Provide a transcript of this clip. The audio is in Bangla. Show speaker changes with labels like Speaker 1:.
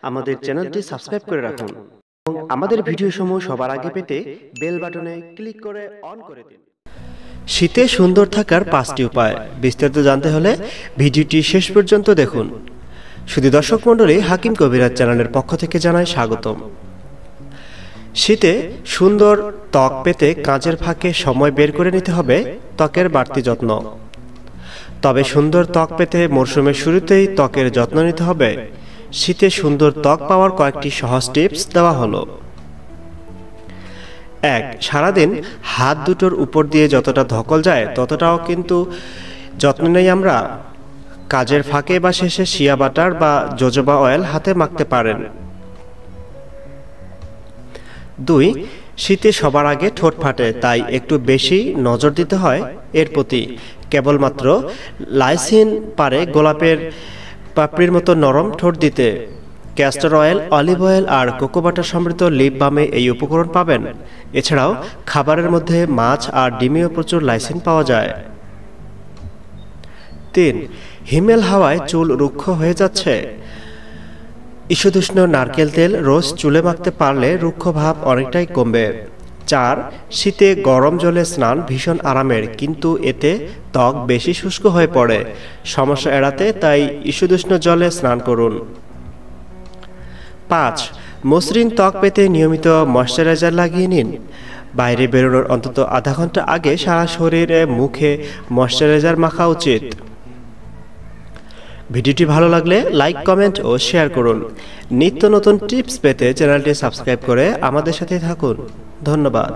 Speaker 1: আমাদের চ্যানেলটি সাবস্ক্রাইব করে রাখুন এবং আমাদের ভিডিওসমূহ সবার আগে পেতে বেল বাটনে ক্লিক করে অন করে দিন। শীতে সুন্দর থাকার 5টি উপায় বিস্তারিত জানতে হলে ভিডিওটি শেষ পর্যন্ত দেখুন। শুধু দর্শক মণ্ডলী, হাকিম কবিরাজ চ্যানেলের পক্ষ থেকে জানাই স্বাগতম। শীতে সুন্দর ত্বক পেতে কাজের ফাঁকে সময় বের করে নিতে হবে ত্বকের বাড়তি যত্ন। তবে সুন্দর ত্বক পেতে মরশুমের শুরুতেই ত্বকের যত্ন নিতে হবে। শীতে সুন্দর ত্বক পাওয়ার কয়েকটি সহজ টিপস দেওয়া হলো। 1. সারাদিন হাত দুটোর উপর দিয়ে যতটা ধকল যায় ততটাও কিন্তু যত্ন নেই আমরা। কাজের ফাঁকে বা শেষে শিয়া বাটার বা জোজোবা অয়েল হাতে মাখতে পারেন। 2. শীতে সবার আগে ঠোঁট ফাটে, তাই একটু বেশি নজর দিতে হয় এর প্রতি। কেবলমাত্র লাইসিন পারে গোলাপের পাপড়ির মতো নরম ঠোঁট দিতে। ক্যাস্টর অয়েল, অলিভ অয়েল আর কোকো বাটার সমৃদ্ধ লিপ বামে এই উপকরণ পাবেন। এছাড়াও খাবারের মধ্যে মাছ আর ডিমেও প্রচুর লাইসিন পাওয়া যায়। 3. হিমেল হাওয়ায় চুল রুক্ষ হয়ে যাচ্ছে? ঈষদুষ্ণ নারকেল তেল রোজ চুলে মাখতে পারলে রুক্ষ ভাব অনেকটাই কমবে। 4. শীতে গরম জলে স্নান ভীষণ আরামের, কিন্তু এতে ত্বক বেশি শুষ্ক হয়ে পড়ে। সমস্যা এড়াতে তাই ঈষদুষ্ণ জলে স্নান করুন। 5. মসৃণ ত্বক পেতে নিয়মিত ময়শ্চারাইজার লাগিয়ে নিন। বাইরে বেরোনোর অন্তত আধা ঘন্টা আগে সারা শরীরে মুখে ময়শ্চারাইজার মাখা উচিত। ভিডিওটি ভালো লাগলে লাইক, কমেন্ট ও শেয়ার করুন। নিত্য নতুন টিপস পেতে চ্যানেলটি সাবস্ক্রাইব করে আমাদের সাথে থাকুন। ধন্যবাদ।